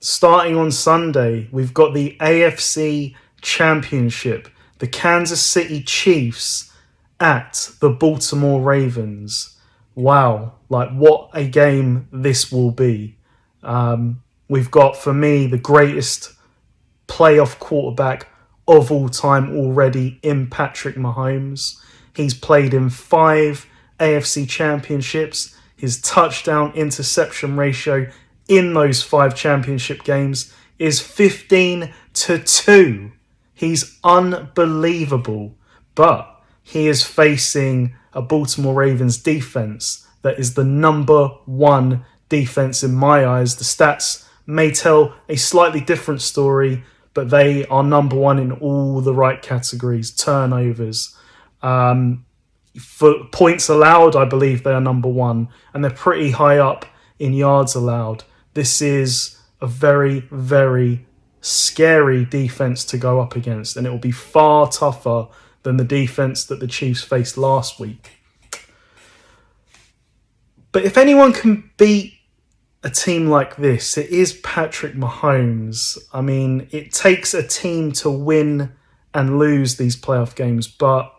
starting on Sunday, we've got the AFC Championship. The Kansas City Chiefs at the Baltimore Ravens. Wow, like what a game this will be. We've got, for me, the greatest playoff quarterback of all time already in Patrick Mahomes. He's played in 5 AFC championships. His touchdown interception ratio in those 5 championship games is 15-2. He's unbelievable. But he is facing a Baltimore Ravens defense that is the number 1 defense in my eyes. The stats may tell a slightly different story, but they are number 1 in all the right categories. Turnovers, for points allowed, I believe they are number 1, and they're pretty high up in yards allowed. This is a very, very scary defense to go up against, and it will be far tougher than the defense that the Chiefs faced last week. But if anyone can beat a team like this, it is Patrick Mahomes. I mean, it takes a team to win and lose these playoff games, but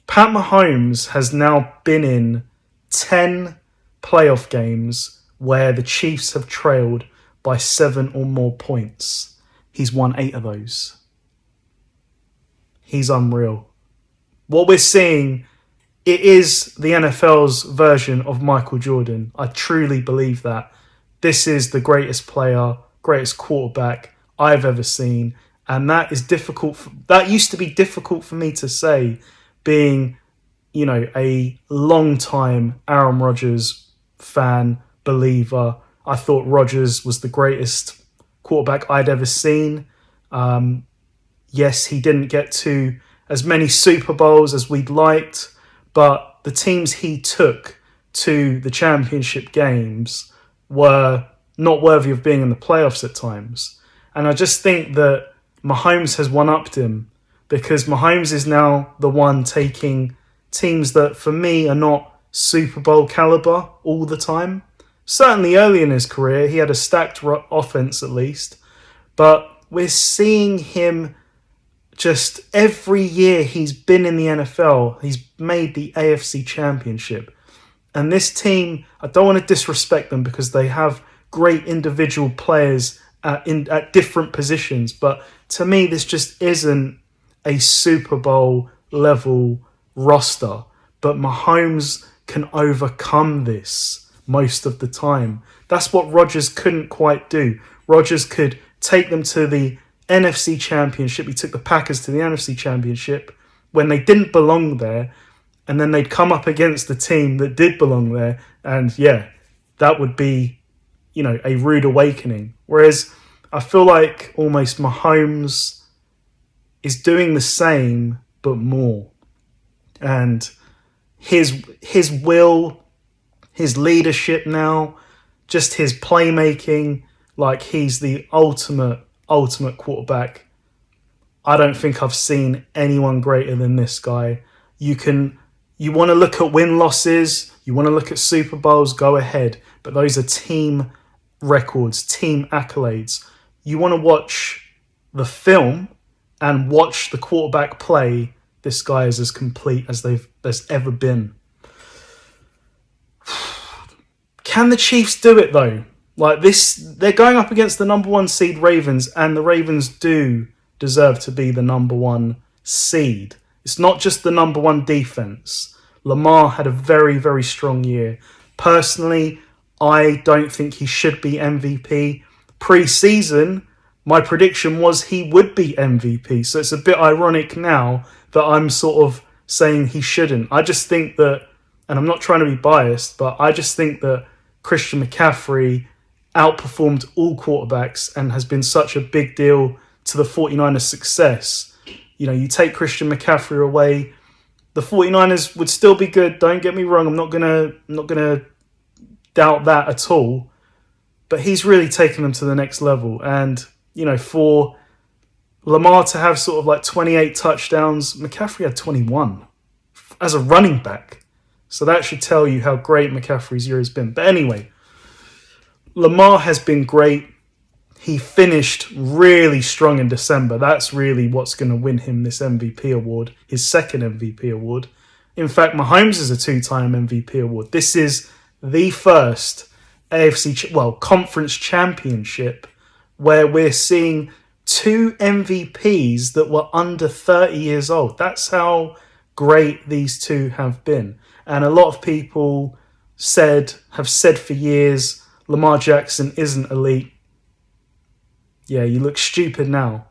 Pat Mahomes has now been in 10 playoff games where the Chiefs have trailed by 7 or more points. He's won 8 of those. He's unreal. What we're seeing, it is the NFL's version of Michael Jordan. I truly believe that. This is the greatest player, greatest quarterback I've ever seen. And that is difficult. That used to be difficult for me to say, being, a long-time Aaron Rodgers fan, believer. I thought Rodgers was the greatest quarterback I'd ever seen. Yes, he didn't get to as many Super Bowls as we'd liked, but the teams he took to the championship games were not worthy of being in the playoffs at times. And I just think that Mahomes has one-upped him, because Mahomes is now the one taking teams that, for me, are not Super Bowl caliber all the time. Certainly early in his career, he had a stacked offense at least. But we're seeing him just every year he's been in the NFL, he's made the AFC Championship. And this team, I don't want to disrespect them because they have great individual players at different positions. But to me, this just isn't a Super Bowl level roster. But Mahomes can overcome this most of the time. That's what Rodgers couldn't quite do. Rodgers could take them to the NFC Championship. He took the Packers to the NFC Championship when they didn't belong there. And then they'd come up against the team that did belong there. And yeah, that would be, a rude awakening. Whereas I feel like almost Mahomes is doing the same, but more. And his will, his leadership now, just his playmaking, like he's the ultimate quarterback. I don't think I've seen anyone greater than this guy. You want to look at win-losses, you want to look at Super Bowls, go ahead. But those are team records, team accolades. You want to watch the film and watch the quarterback play. This guy is as complete as there's ever been. Can the Chiefs do it though? Like this, they're going up against the number 1 seed Ravens, and the Ravens do deserve to be the number 1 seed. It's not just the number 1 defense. Lamar had a very, very strong year. Personally, I don't think he should be MVP. Pre-season, my prediction was he would be MVP. So it's a bit ironic now that I'm sort of saying he shouldn't. I just think that, and I'm not trying to be biased, but I just think that Christian McCaffrey outperformed all quarterbacks and has been such a big deal to the 49ers' success. You take Christian McCaffrey away, the 49ers would still be good. Don't get me wrong. I'm not gonna doubt that at all. But he's really taken them to the next level. And, for Lamar to have sort of like 28 touchdowns, McCaffrey had 21 as a running back. So that should tell you how great McCaffrey's year has been. But anyway, Lamar has been great. he finished really strong in December. That's really what's going to win him this MVP award, his second MVP award. In fact, Mahomes is a 2-time MVP award. This is the first conference championship where we're seeing 2 MVPs that were under 30 years old. That's how great these two have been. And a lot of people have said for years, Lamar Jackson isn't elite. Yeah, you look stupid now.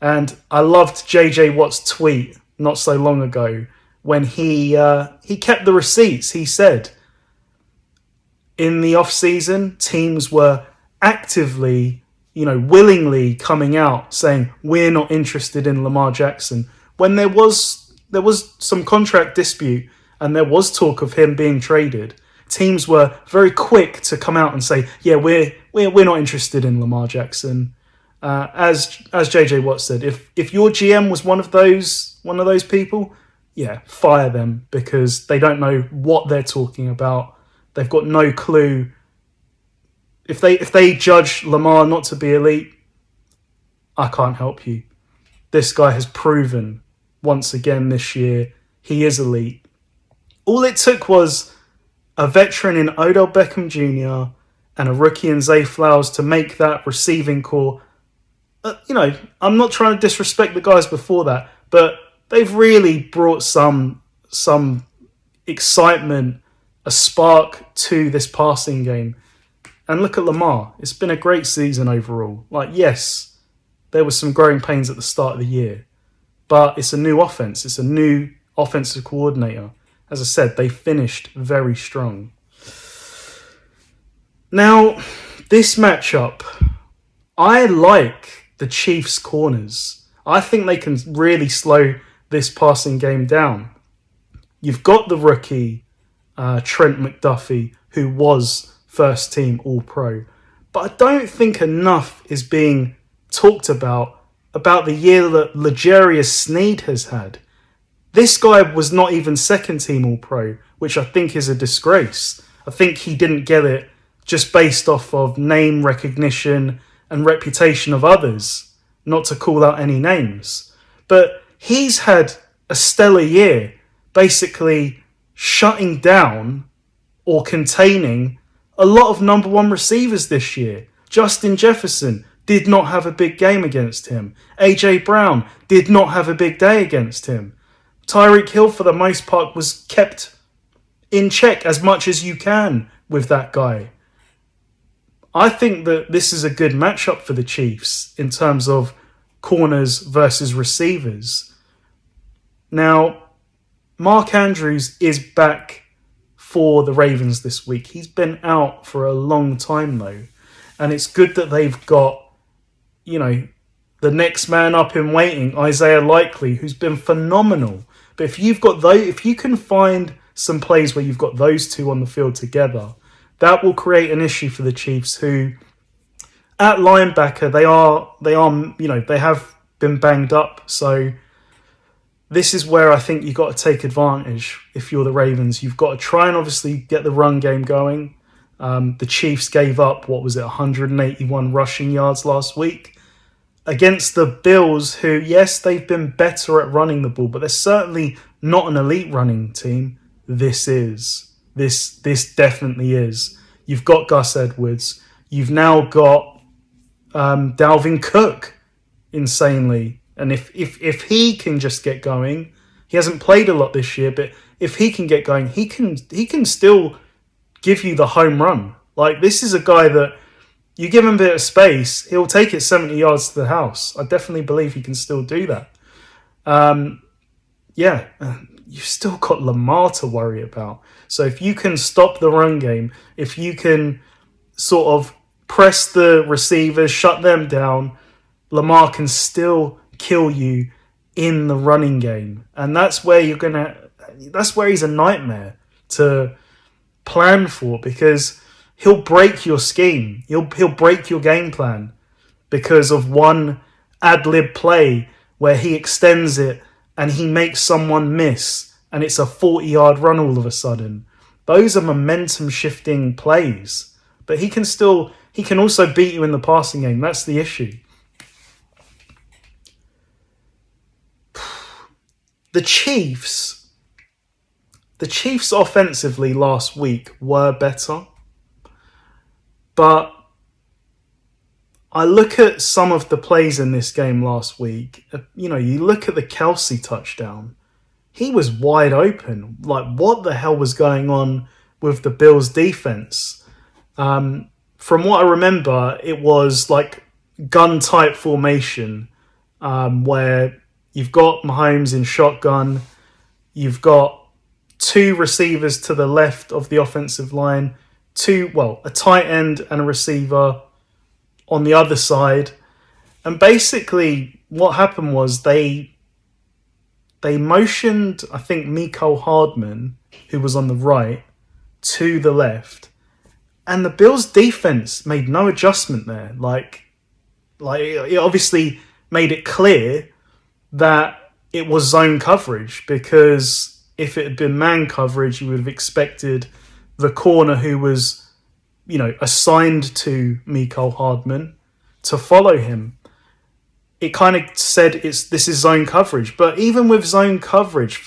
And I loved JJ Watt's tweet not so long ago when he kept the receipts. He said, in the off-season, teams were actively, willingly coming out saying, we're not interested in Lamar Jackson. When there was some contract dispute and there was talk of him being traded, teams were very quick to come out and say, yeah, we're not interested in Lamar Jackson. As JJ Watt said, if your GM was one of those people, yeah, fire them, because they don't know what they're talking about. They've got no clue. If they judge Lamar not to be elite, I can't help you. This guy has proven once again this year he is elite. All it took was a veteran in Odell Beckham Jr. and a rookie in Zay Flowers to make that receiving core. I'm not trying to disrespect the guys before that, but they've really brought some excitement, a spark to this passing game. And look at Lamar. It's been a great season overall. Yes, there was some growing pains at the start of the year, but it's a new offense. It's a new offensive coordinator. As I said, they finished very strong. Now, this matchup, I like the Chiefs' corners. I think they can really slow this passing game down. You've got the rookie, Trent McDuffie, who was first team All-Pro. But I don't think enough is being talked about the year that L'Jarius Sneed has had. This guy was not even second team All-Pro, which I think is a disgrace. I think he didn't get it just based off of name recognition and reputation of others, not to call out any names. But he's had a stellar year, basically shutting down or containing a lot of number one receivers this year. Justin Jefferson did not have a big game against him. AJ Brown did not have a big day against him. Tyreek Hill, for the most part, was kept in check as much as you can with that guy. I think that this is a good matchup for the Chiefs in terms of corners versus receivers. Now, Mark Andrews is back for the Ravens this week. He's been out for a long time though. And it's good that they've got, the next man up in waiting, Isaiah Likely, who's been phenomenal. But if you can find some plays where you've got those two on the field together, that will create an issue for the Chiefs, who at linebacker, they have been banged up. So this is where I think you've got to take advantage if you're the Ravens. You've got to try and obviously get the run game going. The Chiefs gave up, 181 rushing yards last week against the Bills, who, yes, they've been better at running the ball, but they're certainly not an elite running team. This definitely is. You've got Gus Edwards. You've now got Dalvin Cook, insanely. And if he can just get going, he hasn't played a lot this year, but if he can get going, he can still give you the home run. This is a guy that you give him a bit of space, he'll take it 70 yards to the house. I definitely believe he can still do that. You've still got Lamar to worry about. So if you can stop the run game, if you can sort of press the receivers, shut them down, Lamar can still kill you in the running game. And that's where he's a nightmare to plan for, because he'll break your scheme. He'll break your game plan because of one ad-lib play where he extends it and he makes someone miss and it's a 40-yard run all of a sudden. Those are momentum-shifting plays. But he can still he can also beat you in the passing game. That's the issue. The Chiefs offensively last week were better, but I look at some of the plays in this game last week. You look at the Kelce touchdown. He was wide open. Like, what the hell was going on with the Bills' defense? From what I remember, it was like gun-type formation where you've got Mahomes in shotgun. You've got two receivers to the left of the offensive line. A tight end and a receiver on the other side. And basically what happened was they motioned, I think, Mecole Hardman, who was on the right, to the left. And the Bills' defense made no adjustment there. Like it obviously made it clear that it was zone coverage, because if it had been man coverage, you would have expected the corner who was, assigned to Mecole Hardman to follow him. It kind of said this is zone coverage. But even with zone coverage,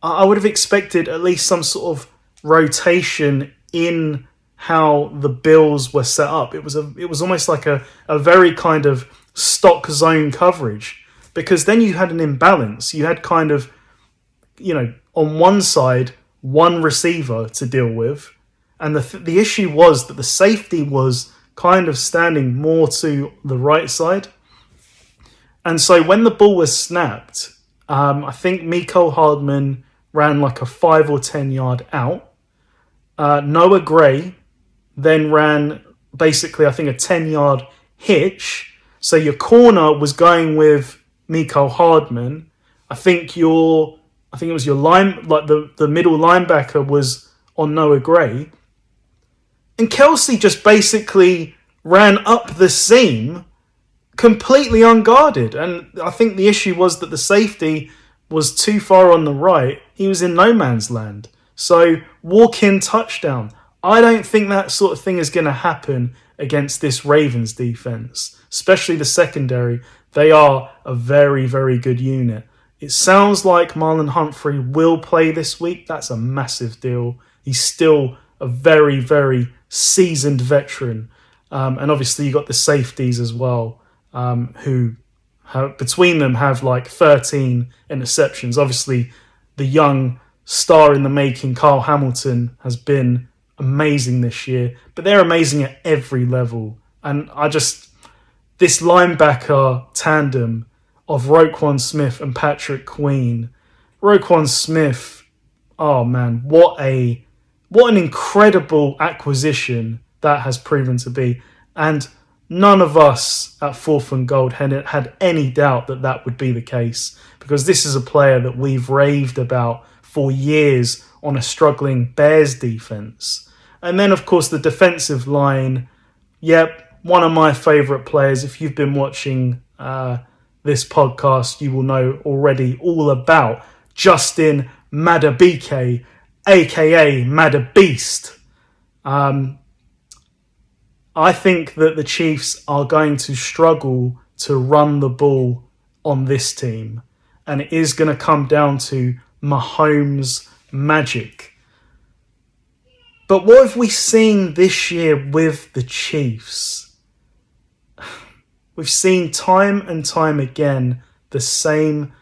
I would have expected at least some sort of rotation in how the Bills were set up. It was almost like a very kind of stock zone coverage, because then you had an imbalance. You had kind of, on one side, one receiver to deal with. And the issue was that the safety was kind of standing more to the right side. And so when the ball was snapped, I think Mecole Hardman ran like a 5 or 10 yard out. Noah Gray then ran basically, I think, a 10-yard hitch. So your corner was going with Mecole Hardman. I think it was your line, like the middle linebacker was on Noah Gray. And Kelce just basically ran up the seam completely unguarded. And I think the issue was that the safety was too far on the right. He was in no man's land. So walk-in touchdown. I don't think that sort of thing is going to happen against this Ravens defense, especially the secondary. They are a very, very good unit. It sounds like Marlon Humphrey will play this week. That's a massive deal. He's still a very, very seasoned veteran. And obviously you got the safeties as well, who between them have like 13 interceptions. Obviously the young star in the making, Kyle Hamilton, has been amazing this year, but they're amazing at every level. And this linebacker tandem of Roquan Smith and Patrick Queen. Roquan Smith, oh man, what an incredible acquisition that has proven to be. And none of us at Fourth and Gold had any doubt that would be the case, because this is a player that we've raved about for years on a struggling Bears defense. And then, of course, the defensive line. Yep, one of my favorite players. If you've been watching this podcast, you will know already all about Justin Madubuike, aka Madabeast. I think that the Chiefs are going to struggle to run the ball on this team. And it is going to come down to Mahomes' magic. But what have we seen this year with the Chiefs? We've seen time and time again the same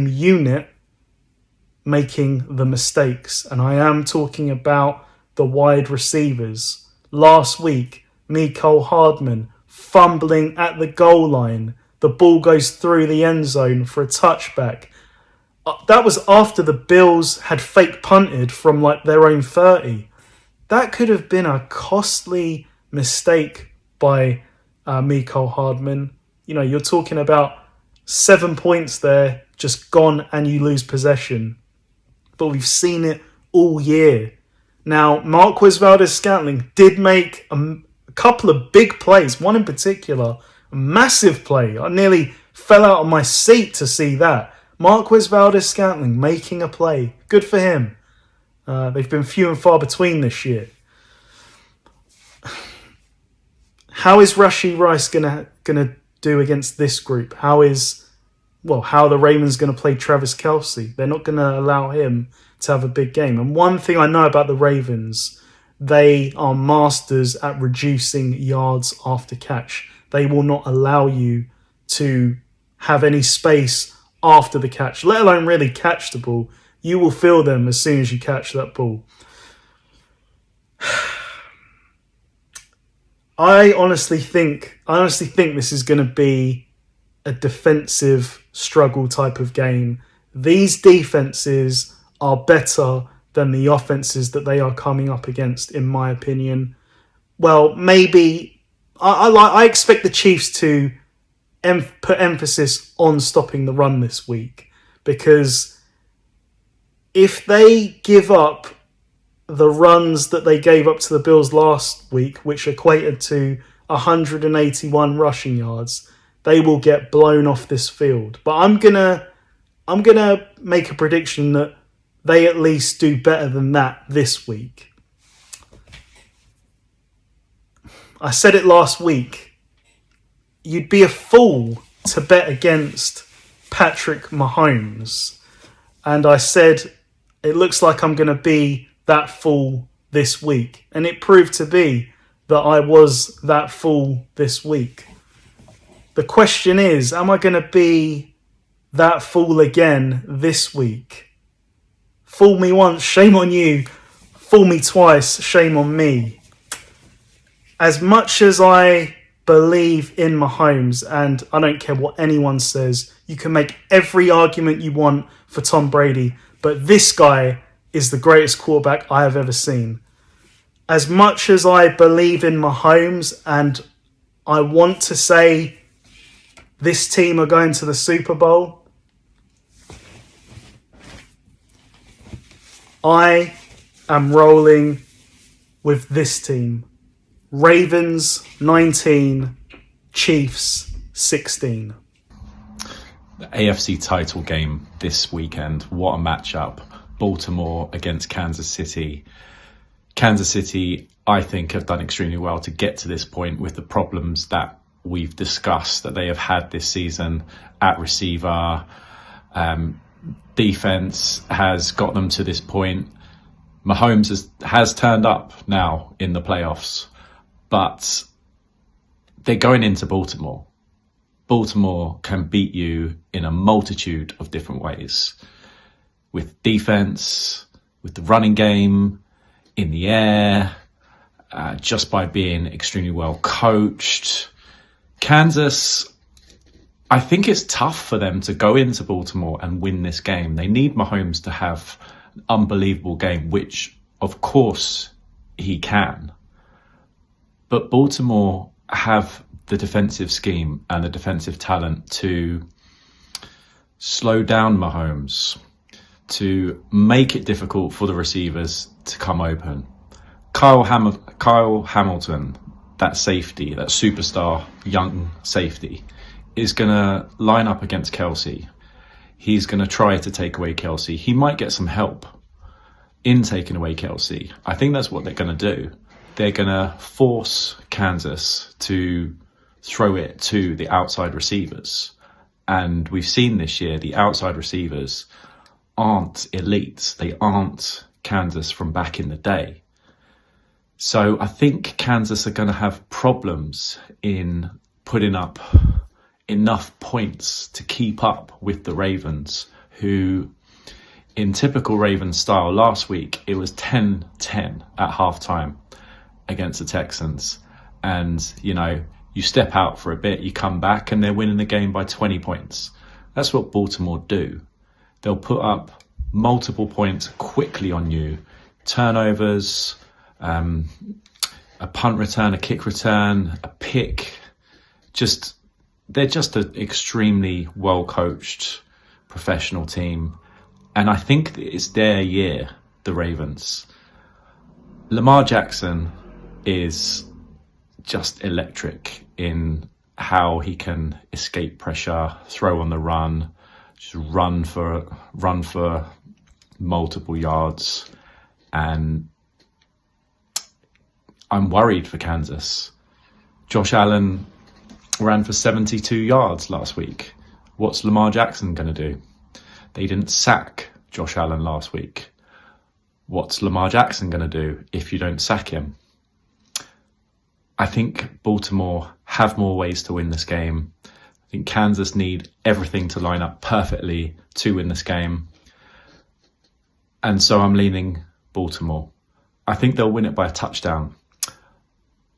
unit making the mistakes. And I am talking about the wide receivers. Last week, Mecole Hardman fumbling at the goal line. The ball goes through the end zone for a touchback. That was after the Bills had fake punted from like their own 30. That could have been a costly mistake by Mecole Hardman. You're talking about 7 points there, just gone, and you lose possession. But we've seen it all year. Now, Marquez Valdes-Scantling did make a couple of big plays. One in particular, a massive play. I nearly fell out of my seat to see that. Marquez Valdes-Scantling making a play. Good for him. They've been few and far between this year. how is Rashee Rice gonna do against this group? How are the Ravens going to play Travis Kelce? They're not going to allow him to have a big game. And one thing I know about the Ravens, they are masters at reducing yards after catch. They will not allow you to have any space after the catch, let alone really catch the ball. You will feel them as soon as you catch that ball. I honestly think this is going to be a defensive struggle type of game. These defenses are better than the offenses that they are coming up against, in my opinion. Well, maybe I expect the Chiefs to put emphasis on stopping the run this week, because if they give up the runs that they gave up to the Bills last week, which equated to 181 rushing yards, they will get blown off this field. But I'm gonna make a prediction that they at least do better than that this week. I said it last week. You'd be a fool to bet against Patrick Mahomes. And I said, it looks like I'm going to be that fool this week. And it proved to be that I was that fool this week. The question is, am I going to be that fool again this week? Fool me once, shame on you. Fool me twice, shame on me. As much as I believe in Mahomes, and I don't care what anyone says, you can make every argument you want for Tom Brady, but this guy is the greatest quarterback I have ever seen. As much as I believe in Mahomes and I want to say this team are going to the Super Bowl, I am rolling with this team. Ravens 19, Chiefs 16. The AFC title game this weekend. What a matchup. Baltimore against Kansas City. Kansas City, I think, have done extremely well to get to this point with the problems that we've discussed that they have had this season at receiver. Defense has got them to this point. Mahomes has turned up now in the playoffs, but they're going into Baltimore. Baltimore can beat you in a multitude of different ways. With defense, with the running game, in the air, just by being extremely well coached. Kansas, I think it's tough for them to go into Baltimore and win this game. They need Mahomes to have an unbelievable game, which of course he can. But Baltimore have the defensive scheme and the defensive talent to slow down Mahomes, to make it difficult for the receivers to come open. Kyle Hamilton, that safety, that superstar young safety, is going to line up against Kelce. He's going to try to take away Kelce. He might get some help in taking away Kelce. I think that's what they're going to do. They're going to force Kansas to throw it to the outside receivers. And we've seen this year, the outside receivers aren't elite. They aren't Kansas from back in the day. So I think Kansas are going to have problems in putting up enough points to keep up with the Ravens, who, in typical Ravens style, last week it was 10-10 at halftime against the Texans. And, you know, you step out for a bit, you come back, and they're winning the game by 20 points. That's what Baltimore do. They'll put up multiple points quickly on you. Turnovers, a punt return, a kick return, a pick. They're just an extremely well-coached professional team. And I think it's their year, the Ravens. Lamar Jackson is just electric in how he can escape pressure, throw on the run, just run for multiple yards. And I'm worried for Kansas. Josh Allen ran for 72 yards last week. What's Lamar Jackson going to do? They didn't sack Josh Allen last week. What's Lamar Jackson going to do if you don't sack him? I think Baltimore have more ways to win this game. I think Kansas need everything to line up perfectly to win this game. And so I'm leaning Baltimore. I think they'll win it by a touchdown.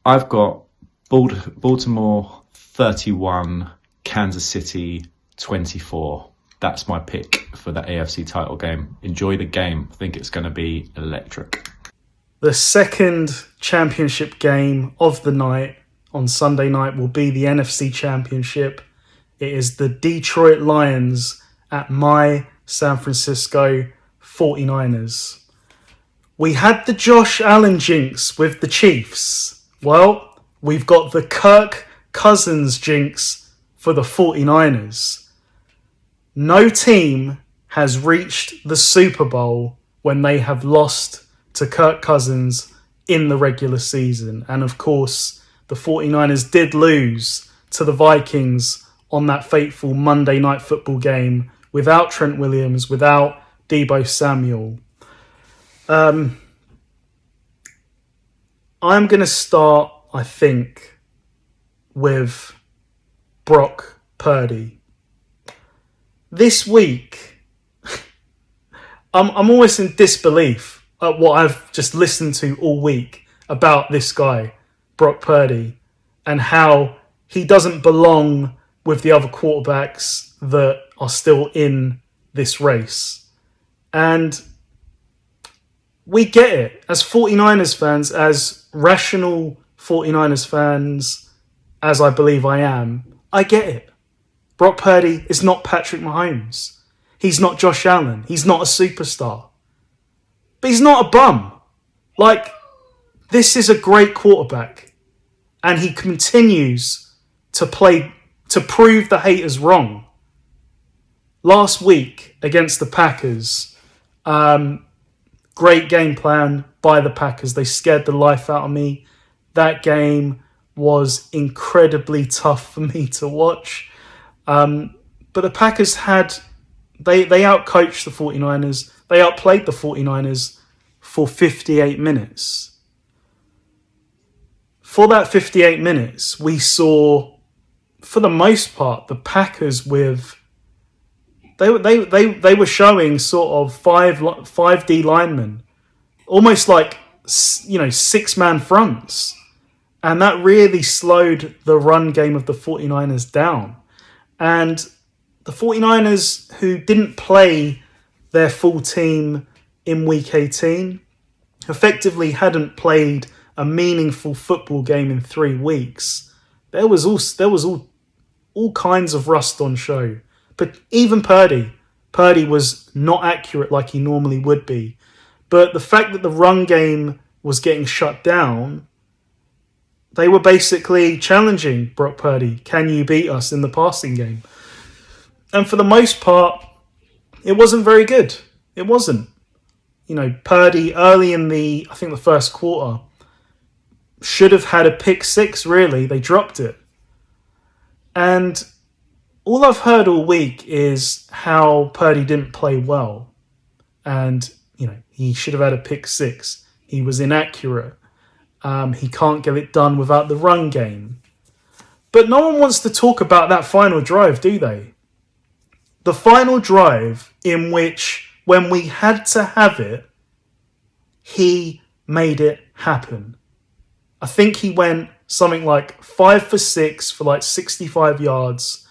I've got Baltimore 31, Kansas City 24. That's my pick for the AFC title game. Enjoy the game. I think it's going to be electric. The second championship game of the night on Sunday night will be the NFC Championship. It is the Detroit Lions at my San Francisco 49ers. We had the Josh Allen jinx with the Chiefs. Well, we've got the Kirk Cousins jinx for the 49ers. No team has reached the Super Bowl when they have lost to Kirk Cousins in the regular season. And of course, the 49ers did lose to the Vikings on that fateful Monday Night Football game without Trent Williams, without Deebo Samuel. I'm going to start, I think, with Brock Purdy. This week, I'm almost in disbelief at what I've just listened to all week about this guy, Brock Purdy, and how he doesn't belong with the other quarterbacks that are still in this race. And we get it. As 49ers fans, as rational 49ers fans, as I believe I am, I get it. Brock Purdy is not Patrick Mahomes. He's not Josh Allen. He's not a superstar. But he's not a bum. Like, this is a great quarterback. And he continues to prove the haters wrong. Last week against the Packers, great game plan by the Packers. They scared the life out of me. That game was incredibly tough for me to watch. But the Packers they outcoached the 49ers. They outplayed the 49ers for 58 minutes. For that 58 minutes, we saw, for the most part, the Packers they were showing sort of five D linemen, almost like, six-man fronts. And that really slowed the run game of the 49ers down. And the 49ers, who didn't play their full team in Week 18, effectively hadn't played a meaningful football game in 3 weeks. There was all kinds of rust on show. But even Purdy was not accurate like he normally would be. But the fact that the run game was getting shut down, they were basically challenging Brock Purdy. Can you beat us in the passing game? And for the most part, it wasn't very good. It wasn't. Purdy early in the first quarter should have had a pick six, really. They dropped it. And all I've heard all week is how Purdy didn't play well. And, he should have had a pick six. He was inaccurate. He can't get it done without the run game. But no one wants to talk about that final drive, do they? The final drive in which, when we had to have it, he made it happen. I think he went something like 5 for 6 for like 65 yards.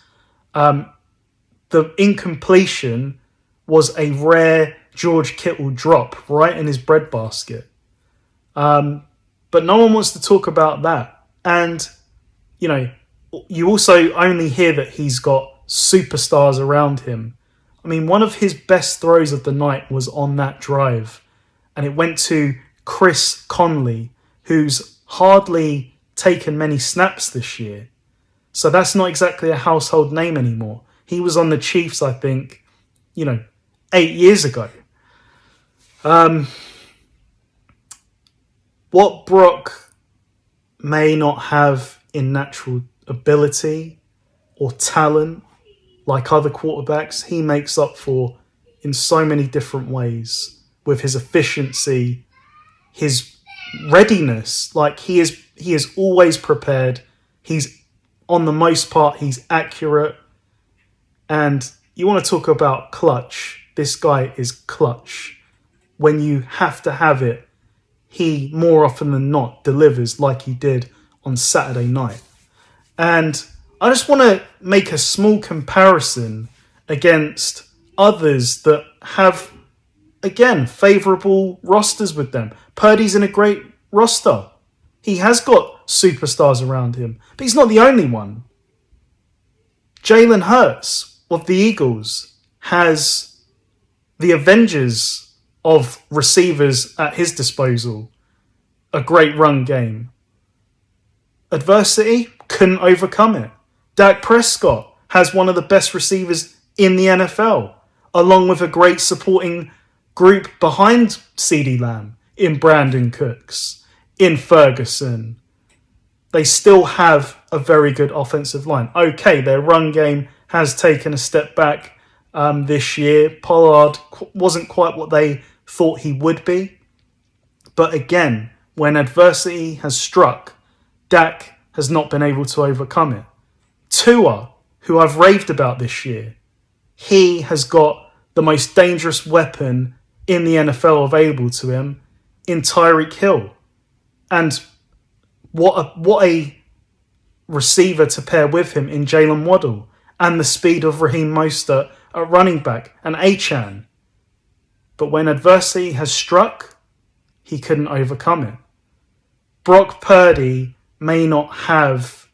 The incompletion was a rare George Kittle drop right in his breadbasket. But no one wants to talk about that. And, you also only hear that he's got superstars around him. I mean, one of his best throws of the night was on that drive. And it went to Chris Conley, who's hardly taken many snaps this year. So that's not exactly a household name anymore. He was on the Chiefs, I think, 8 years ago. What Brock may not have in natural ability or talent like other quarterbacks, he makes up for in so many different ways with his efficiency, his readiness. Like he is always prepared. He's on the most part, he's accurate. And you want to talk about clutch. This guy is clutch. When you have to have it, he more often than not delivers like he did on Saturday night. And I just want to make a small comparison against others that have, again, favourable rosters with them. Purdy's in a great roster. He has got superstars around him, but he's not the only one. Jalen Hurts of the Eagles has the Avengers of receivers at his disposal. A great run game. Adversity, couldn't overcome it. Dak Prescott has one of the best receivers in the NFL, along with a great supporting group behind CeeDee Lamb, in Brandon Cooks, in Ferguson. They still have a very good offensive line. Okay, their run game has taken a step back this year. Pollard wasn't quite what they thought he would be. But again, when adversity has struck, Dak has not been able to overcome it. Tua, who I've raved about this year, he has got the most dangerous weapon in the NFL available to him in Tyreek Hill. And what a receiver to pair with him in Jalen Waddle, and the speed of Raheem Mostert at running back, and Achane. But when adversity has struck, he couldn't overcome it. Brock Purdy may not have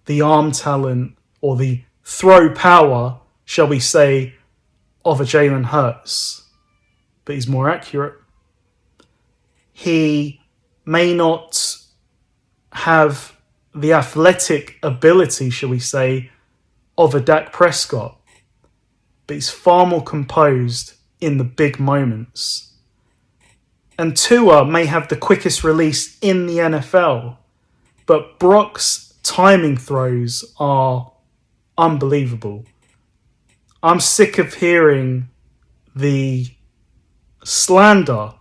the arm talent or the throw power, shall we say, of a Jalen Hurts, but he's more accurate. He may not have the athletic ability, shall we say, of a Dak Prescott, but he's far more composed in the big moments. And Tua may have the quickest release in the NFL, but Brock's timing throws are unbelievable. I'm sick of hearing the slander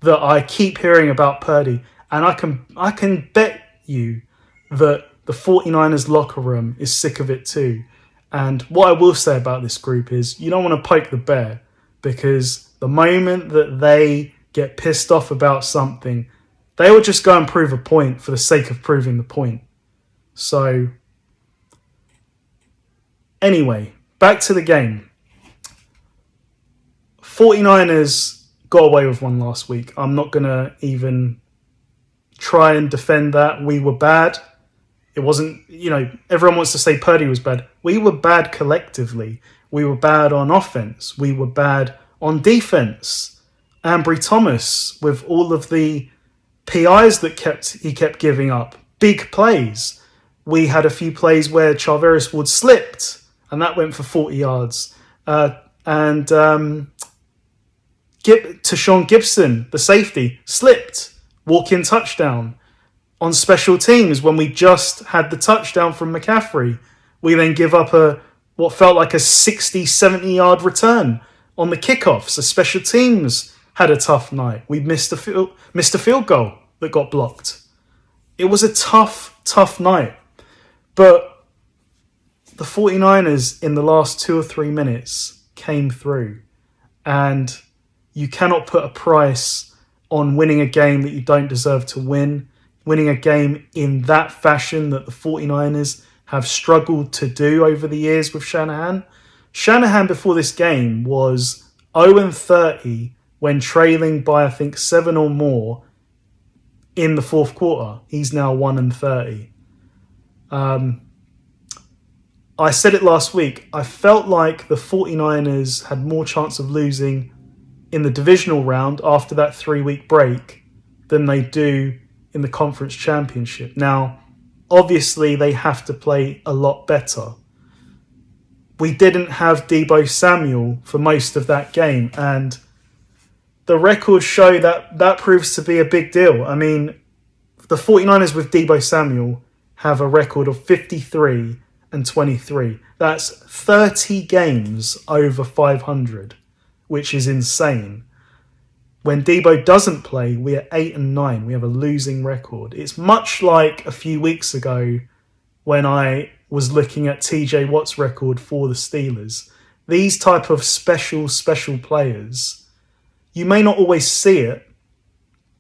that I keep hearing about Purdy, and I can bet you that the 49ers locker room is sick of it too. And what I will say about this group is you don't want to poke the bear, because the moment that they get pissed off about something, they will just go and prove a point for the sake of proving the point. So, anyway, back to the game. 49ers got away with one last week. I'm not going to even try and defend that. We were bad. It wasn't, everyone wants to say Purdy was bad. We were bad collectively. We were bad on offense. We were bad on defense. Ambry Thomas, with all of the PIs that he kept giving up, big plays. We had a few plays where Charvarius Ward slipped, and that went for 40 yards. Tashawn Gibson, the safety, slipped, walk-in touchdown. On special teams, when we just had the touchdown from McCaffrey, we then give up what felt like a 60, 70-yard return on the kickoffs. The special teams had a tough night. We missed a field goal that got blocked. It was a tough night. But the 49ers in the last 2 or 3 minutes came through. And you cannot put a price on winning a game that you don't deserve to win. Winning a game in that fashion that the 49ers have struggled to do over the years with Shanahan. Shanahan before this game was 0-30 when trailing by, I think, 7 or more in the fourth quarter. He's now 1-30. I said it last week. I felt like the 49ers had more chance of losing in the divisional round after that 3-week break than they do in the conference championship. Now, obviously, they have to play a lot better. We didn't have Deebo Samuel for most of that game, and the records show that proves to be a big deal. I mean, the 49ers with Deebo Samuel have a record of 53-23. That's 30 games over 500, which is insane. When Deebo doesn't play, we're 8-9. We have a losing record. It's much like a few weeks ago when I was looking at TJ Watt's record for the Steelers. These type of special players, you may not always see it,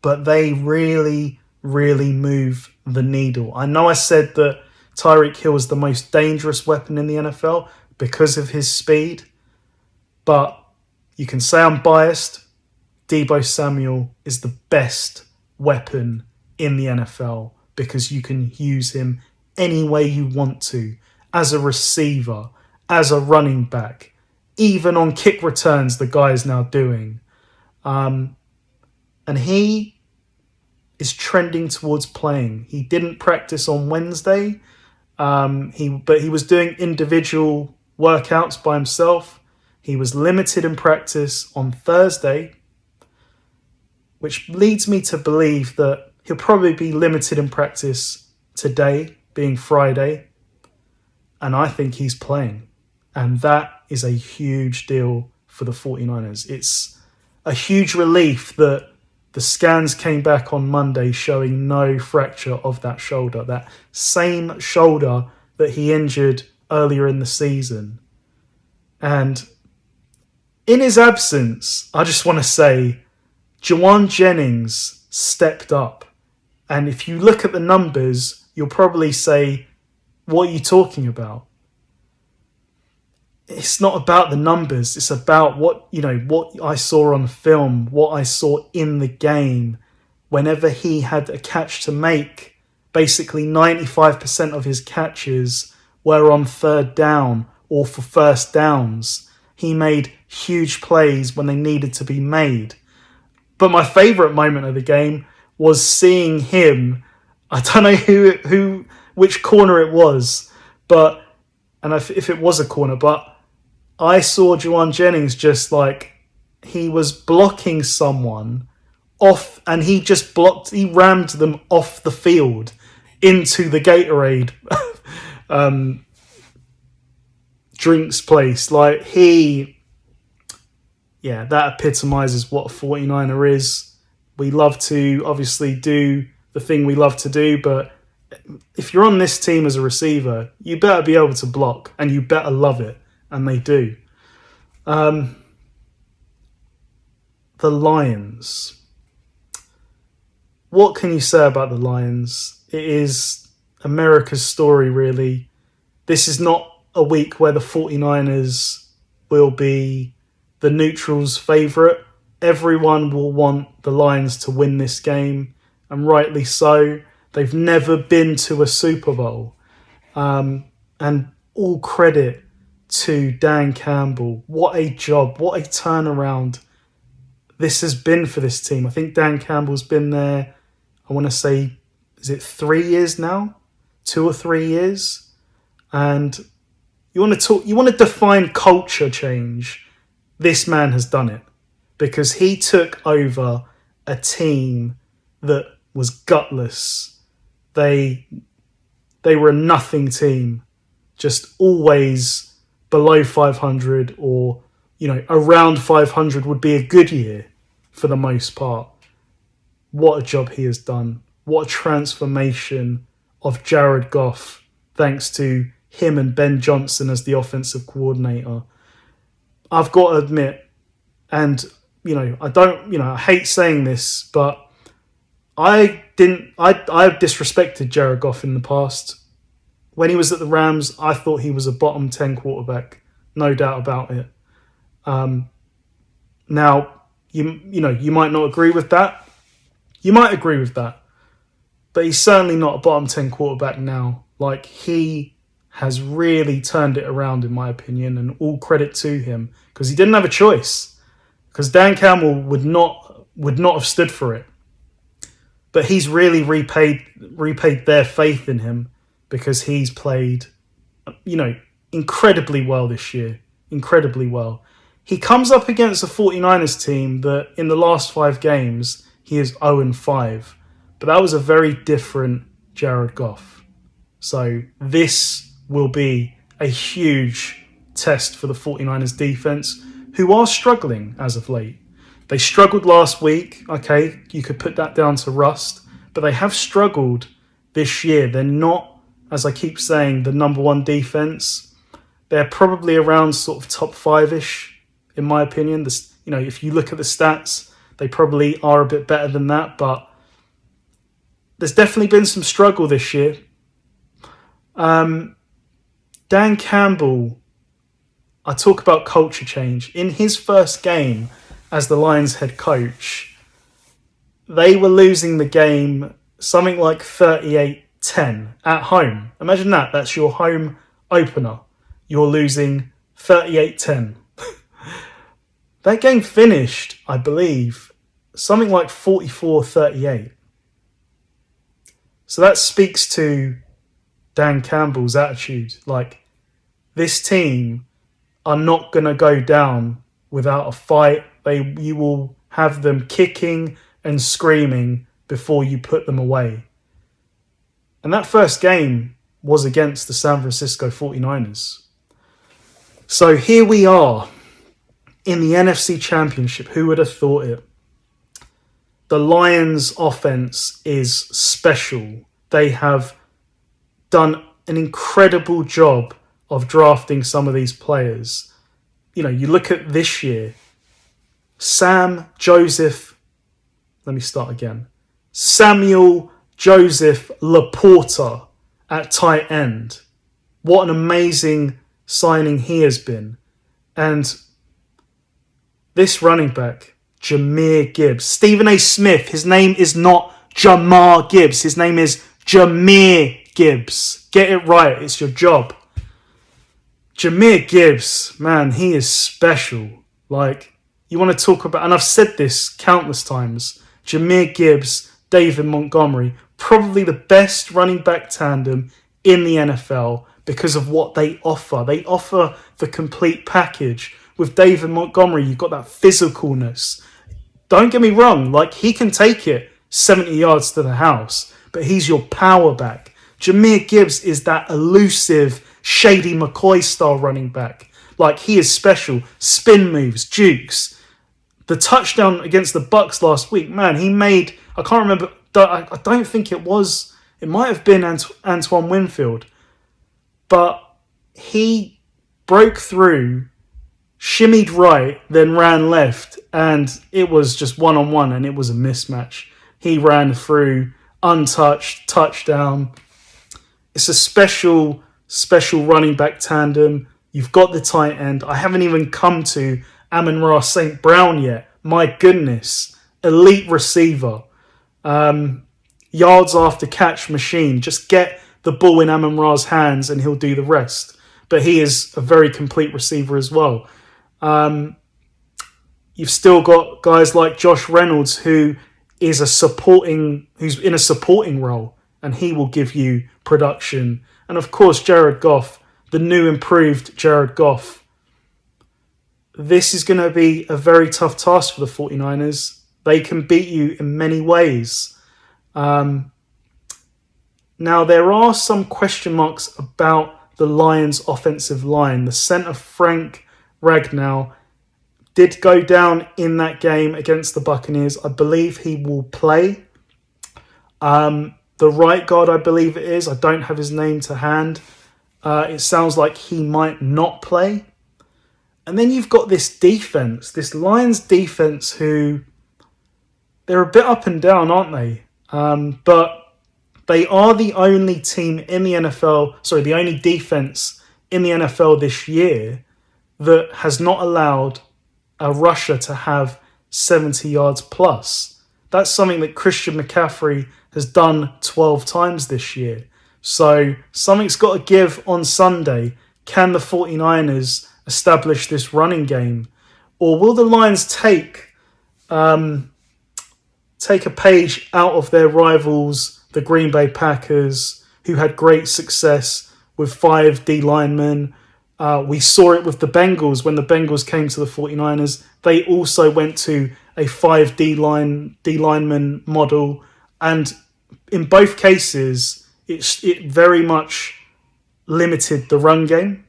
but they really, really move the needle. I know I said that Tyreek Hill is the most dangerous weapon in the NFL because of his speed, but you can say I'm biased. Deebo Samuel is the best weapon in the NFL because you can use him any way you want to, as a receiver, as a running back, even on kick returns the guy is now doing. And he is trending towards playing. He didn't practice on Wednesday, but he was doing individual workouts by himself. He was limited in practice on Thursday, which leads me to believe that he'll probably be limited in practice today, being Friday. And I think he's playing. And that is a huge deal for the 49ers. It's a huge relief that the scans came back on Monday showing no fracture of that shoulder, that same shoulder that he injured earlier in the season. And in his absence, I just want to say, Juwan Jennings stepped up. And if you look at the numbers, you'll probably say, what are you talking about? It's not about the numbers. It's about what I saw on film, what I saw in the game. Whenever he had a catch to make, basically 95% of his catches were on third down or for first downs. He made huge plays when they needed to be made. But my favourite moment of the game was seeing him. I don't know which corner it was, and if it was a corner, but I saw Juwan Jennings just like he was blocking someone off, and he rammed them off the field into the Gatorade drinks place. Like that epitomizes what a 49er is. We love to obviously do the thing we love to do, but if you're on this team as a receiver, you better be able to block and you better love it, and they do. The Lions. What can you say about the Lions? It is America's story, really. This is not a week where the 49ers will be the neutrals' favourite. Everyone will want the Lions to win this game, and rightly so. They've never been to a Super Bowl. And all credit to Dan Campbell. What a job, what a turnaround this has been for this team. I think Dan Campbell's been there, I want to say, is it 3 years now? 2 or 3 years? And you want to define culture change. This man has done it, because he took over a team that was gutless. They were a nothing team, just always below 500, or around 500 would be a good year for the most part. What a job he has done. What a transformation of Jared Goff, thanks to him and Ben Johnson as the offensive coordinator. I've got to admit, and I hate saying this, but I've disrespected Jared Goff in the past. When he was at the Rams, I thought he was a bottom 10 quarterback, no doubt about it. Now, you might not agree with that. You might agree with that. But he's certainly not a bottom 10 quarterback now. Like, he has really turned it around, in my opinion, and all credit to him, because he didn't have a choice. Because Dan Campbell would not have stood for it. But he's really repaid their faith in him, because he's played, incredibly well this year. Incredibly well. He comes up against a 49ers team that in the last 5 games, he is 0-5. But that was a very different Jared Goff. So this will be a huge test for the 49ers defense, who are struggling as of late. They struggled last week. Okay, you could put that down to rust, but they have struggled this year. They're not, as I keep saying, the number one defense. They're probably around sort of top five-ish, in my opinion. If you look at the stats, they probably are a bit better than that, but there's definitely been some struggle this year. Dan Campbell, I talk about culture change. In his first game as the Lions head coach, they were losing the game something like 38-10 at home. Imagine that. That's your home opener. You're losing 38-10. That game finished, I believe, something like 44-38. So that speaks to Dan Campbell's attitude. Like, this team are not going to go down without a fight. You will have them kicking and screaming before you put them away. And that first game was against the San Francisco 49ers. So here we are in the NFC Championship. Who would have thought it? The Lions' offense is special. They have done an incredible job of drafting some of these players. You look at this year, Samuel Joseph Laporta at tight end. What an amazing signing he has been. And this running back, Jahmyr Gibbs. Stephen A. Smith, his name is not Jamar Gibbs. His name is Jahmyr Gibbs. Get it right. It's your job. Jahmyr Gibbs, man, he is special. Like, you want to talk about, and I've said this countless times, Jahmyr Gibbs, David Montgomery, probably the best running back tandem in the NFL because of what they offer. They offer the complete package. With David Montgomery, you've got that physicalness. Don't get me wrong, like, he can take it 70 yards to the house, but he's your power back. Jahmyr Gibbs is that elusive, Shady McCoy style running back. Like, he is special. Spin moves, jukes. The touchdown against the Bucs last week, man, he made, I can't remember, I don't think it might have been Antoine Winfield, but he broke through, shimmied right, then ran left, and it was just one-on-one, and it was a mismatch. He ran through, untouched, touchdown. It's a special running back tandem. You've got the tight end. I haven't even come to Amon-Ra St. Brown yet. My goodness. Elite receiver. Yards after catch machine. Just get the ball in Amon-Ra's hands and he'll do the rest. But he is a very complete receiver as well. You've still got guys like Josh Reynolds who's in a supporting role, and he will give you production. And of course, Jared Goff, the new improved Jared Goff. This is going to be a very tough task for the 49ers. They can beat you in many ways. Now, there are some question marks about the Lions' offensive line. The centre, Frank Ragnow, did go down in that game against the Buccaneers. I believe he will play. The right guard, I believe it is. I don't have his name to hand. It sounds like he might not play. And then you've got this defense, this Lions defense, who they're a bit up and down, aren't they? But they are the only team in the NFL, the only defense in the NFL this year that has not allowed a rusher to have 70 yards plus. That's something that Christian McCaffrey has done 12 times this year. So something's got to give on Sunday. Can the 49ers establish this running game? Or will the Lions take a page out of their rivals, the Green Bay Packers, who had great success with 5 D linemen? We saw it with the Bengals when the Bengals came to the 49ers. They also went to a 5 D lineman model, and in both cases, it very much limited the run game.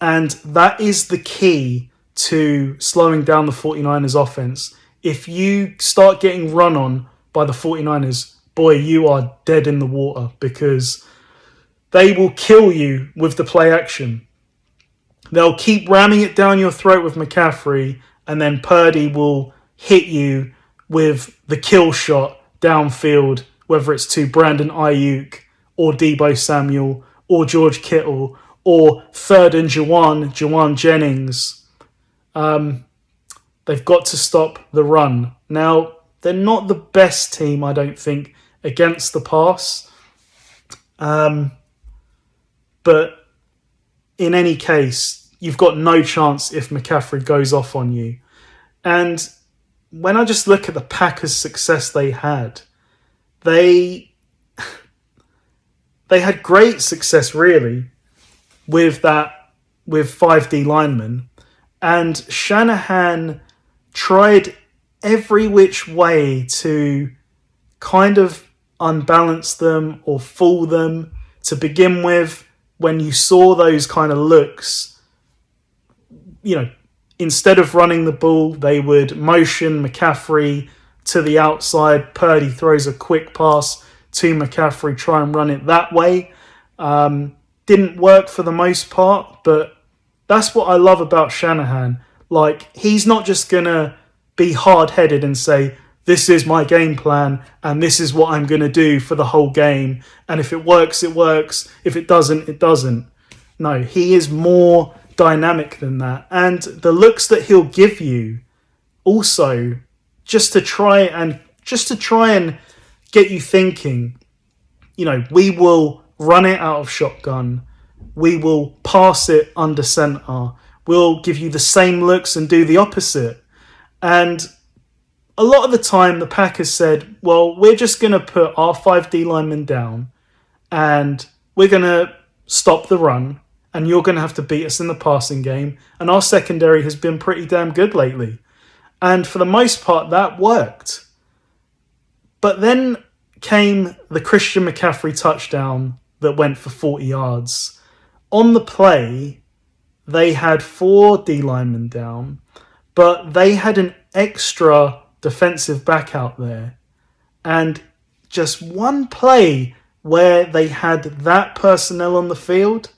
And that is the key to slowing down the 49ers offense. If you start getting run on by the 49ers, boy, you are dead in the water, because they will kill you with the play action. They'll keep ramming it down your throat with McCaffrey, and then Purdy will hit you with the kill shot downfield, whether it's to Brandon Ayuk or Deebo Samuel or George Kittle or third and Jawan Jennings. They've got to stop the run. Now, they're not the best team, I don't think, against the pass. But in any case, you've got no chance if McCaffrey goes off on you. And when I just look at the Packers' success they had had great success, really, with 5D linemen. And Shanahan tried every which way to kind of unbalance them or fool them. To begin with, when you saw those kind of looks, instead of running the ball, they would motion McCaffrey to the outside. Purdy throws a quick pass to McCaffrey, try and run it that way. Didn't work for the most part, but that's what I love about Shanahan. Like, he's not just going to be hard-headed and say, this is my game plan and this is what I'm going to do for the whole game. And if it works, it works. If it doesn't, it doesn't. No, he is more dynamic than that. And the looks that he'll give you also just to try and get you thinking, we will run it out of shotgun. We will pass it under center. We'll give you the same looks and do the opposite. And a lot of the time, the Packers said, well, we're just going to put our 5D linemen down and we're going to stop the run and you're going to have to beat us in the passing game. And our secondary has been pretty damn good lately. And for the most part, that worked. But then came the Christian McCaffrey touchdown that went for 40 yards. On the play, they had 4 D linemen down, but they had an extra defensive back out there. And just one play where they had that personnel on the field,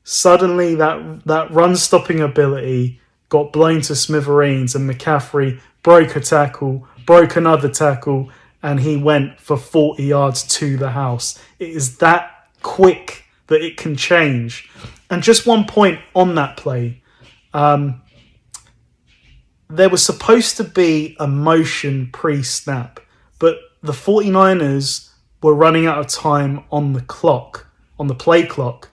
suddenly that run-stopping ability got blown to smithereens, and McCaffrey broke a tackle, broke another tackle, and he went for 40 yards to the house. It is that quick that it can change. And just one point on that play, there was supposed to be a motion pre-snap, but the 49ers were running out of time on the clock, on the play clock.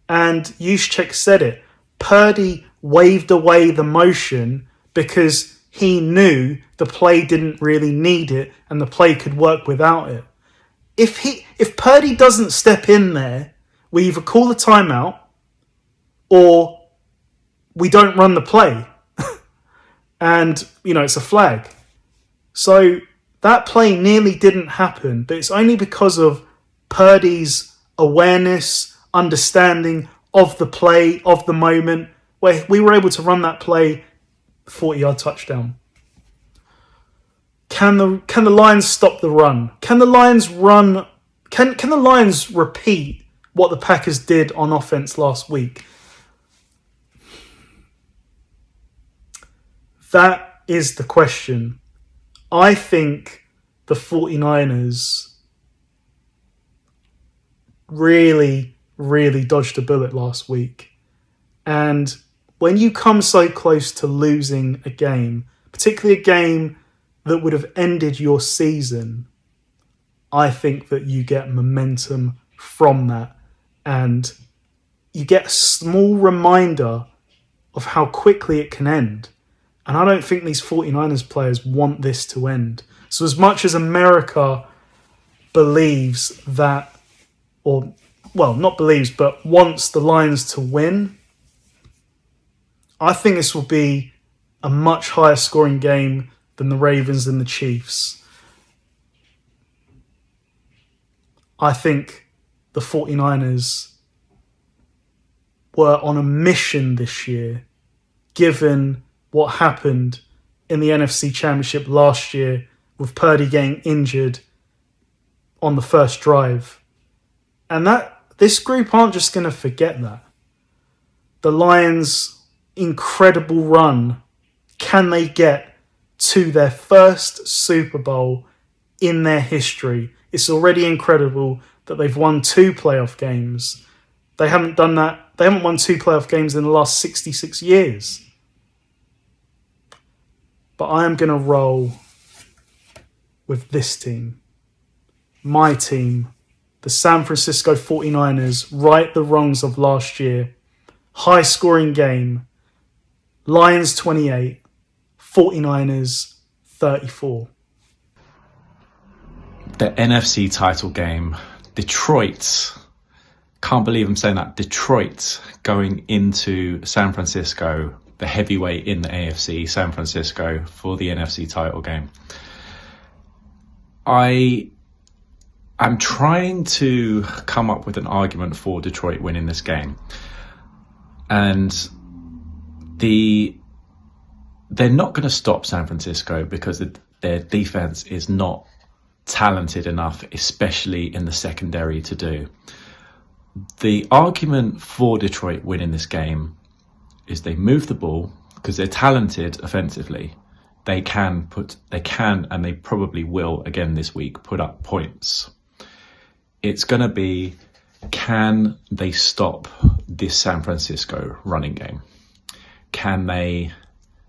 And Juszczyk said it. Purdy waved away the motion because he knew the play didn't really need it and the play could work without it. If Purdy doesn't step in there, we either call a timeout or we don't run the play. And, it's a flag. So that play nearly didn't happen, but it's only because of Purdy's awareness, understanding of the play, of the moment, where we were able to run that play, 40-yard touchdown. Can the Lions stop the run? Can the Lions run? Can the Lions repeat what the Packers did on offense last week? That is the question. I think the 49ers really, really dodged a bullet last week. And when you come so close to losing a game, particularly a game that would have ended your season, I think that you get momentum from that. And you get a small reminder of how quickly it can end. And I don't think these 49ers players want this to end. So as much as America believes that, not believes, but wants the Lions to win, I think this will be a much higher scoring game than the Ravens and the Chiefs. I think the 49ers were on a mission this year, given what happened in the NFC Championship last year with Purdy getting injured on the first drive. And that this group aren't just going to forget that. The Lions' incredible run, can they get to their first Super Bowl in their history? It's already incredible that they've won 2 playoff games. They haven't done that. They haven't won 2 playoff games in the last 66 years. But I am going to roll with this team. My team, the San Francisco 49ers, right the wrongs of last year. High scoring game. Lions 28, 49ers 34. The NFC title game. Detroit. Can't believe I'm saying that. Detroit going into San Francisco, the heavyweight in the AFC, San Francisco, for the NFC title game. I'm trying to come up with an argument for Detroit winning this game. And they're not going to stop San Francisco because their defense is not talented enough, especially in the secondary, to do. The argument for Detroit winning this game is they move the ball because they're talented offensively. They can and they probably will again this week put up points. It's going to be, can they stop this San Francisco running game? Can they,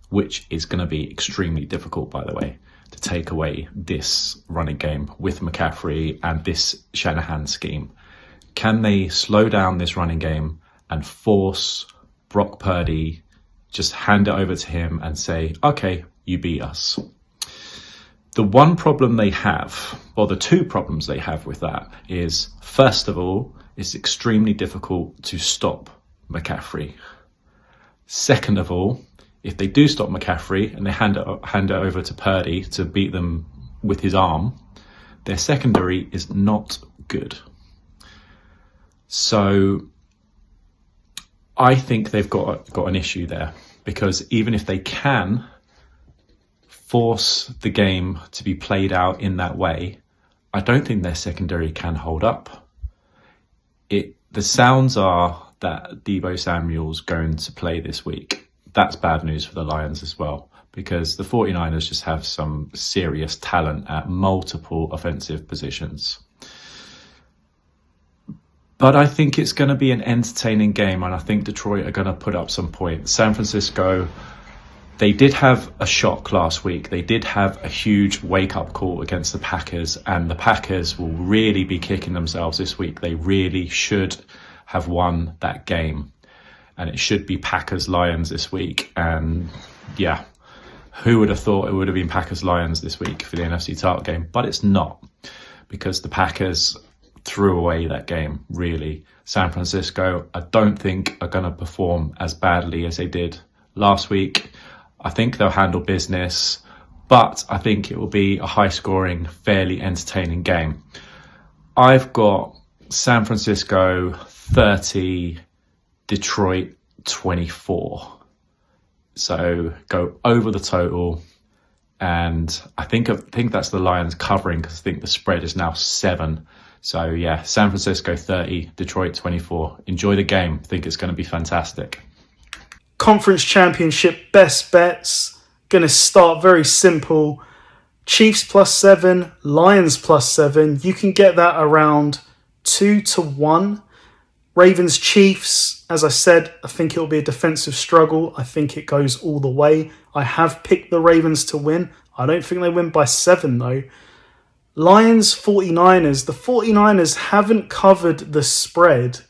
which is going to be extremely difficult, by the way, to take away this running game with McCaffrey and this Shanahan scheme. Can they slow down this running game and force Brock Purdy, just hand it over to him and say, okay, you beat us? The one problem they have, or the 2 problems they have with that is, first of all, it's extremely difficult to stop McCaffrey. Second of all, if they do stop McCaffrey and they hand it over to Purdy to beat them with his arm, their secondary is not good. So I think they've got an issue there, because even if they can force the game to be played out in that way, I don't think their secondary can hold up. The sounds are that Deebo Samuel's going to play this week. That's bad news for the Lions as well, because the 49ers just have some serious talent at multiple offensive positions. But I think it's going to be an entertaining game, and I think Detroit are going to put up some points. San Francisco, they did have a shock last week. They did have a huge wake-up call against the Packers, and the Packers will really be kicking themselves this week. They really should have won that game, and it should be Packers-Lions this week. And yeah, who would have thought it would have been Packers-Lions this week for the NFC title game? But it's not, because the Packers threw away that game, really. San Francisco, I don't think, are going to perform as badly as they did last week. I think they'll handle business, but I think it will be a high-scoring, fairly entertaining game. I've got San Francisco 30, Detroit 24. So go over the total, and I think that's the Lions covering, because I think the spread is now 7. So yeah, San Francisco 30, Detroit 24. Enjoy the game. I think it's going to be fantastic. Conference Championship best bets. Going to start very simple. Chiefs +7, Lions +7. You can get that around 2-1. Ravens Chiefs, as I said, I think it'll be a defensive struggle. I think it goes all the way. I have picked the Ravens to win. I don't think they win by 7 though. Lions 49ers. The 49ers haven't covered the spread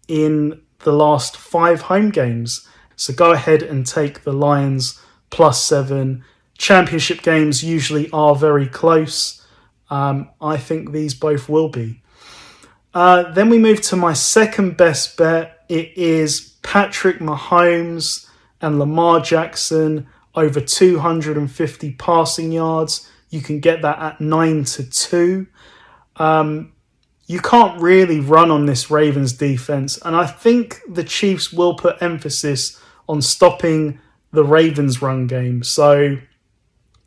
in the last 5 home games. So go ahead and take the Lions +7. Championship games usually are very close. I think these both will be. Then we move to my second best bet. It is Patrick Mahomes and Lamar Jackson over 250 passing yards. You can get that at 9-2. you can't really run on this Ravens defense. And I think the Chiefs will put emphasis on stopping the Ravens run game. So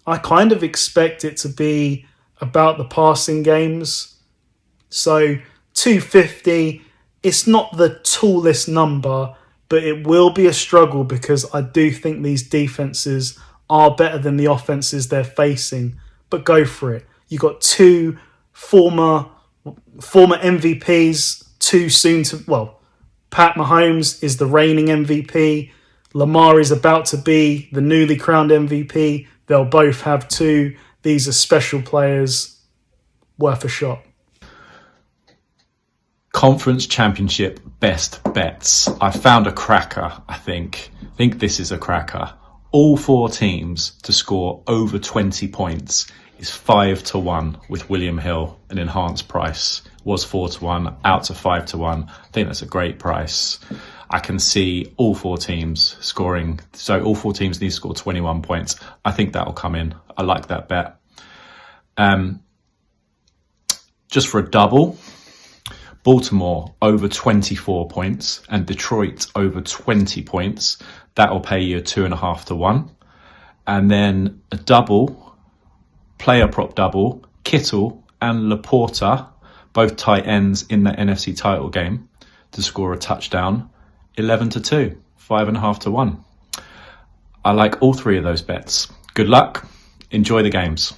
I kind of expect it to be about the passing games. So 250, it's not the tallest number, but it will be a struggle because I do think these defenses are better than the offenses they're facing. But go for it. You got two former MVPs, Pat Mahomes is the reigning MVP. Lamar is about to be the newly crowned MVP. They'll both have two. These are special players, worth a shot. Conference Championship best bets. I found a cracker, I think. I think this is a cracker. All four teams to score over 20 points is 5-1 with William Hill, an enhanced price. Was 4-1, out to 5-1. I think that's a great price. I can see all four teams scoring. So all four teams need to score 21 points. I think that'll come in. I like that bet. Just for a double, Baltimore over 24 points and Detroit over 20 points. That'll pay you 2.5-1. And then a double, player prop double, Kittle and Laporta, both tight ends in the NFC title game, to score a touchdown, 11-2, 5.5-1. I like all three of those bets. Good luck. Enjoy the games.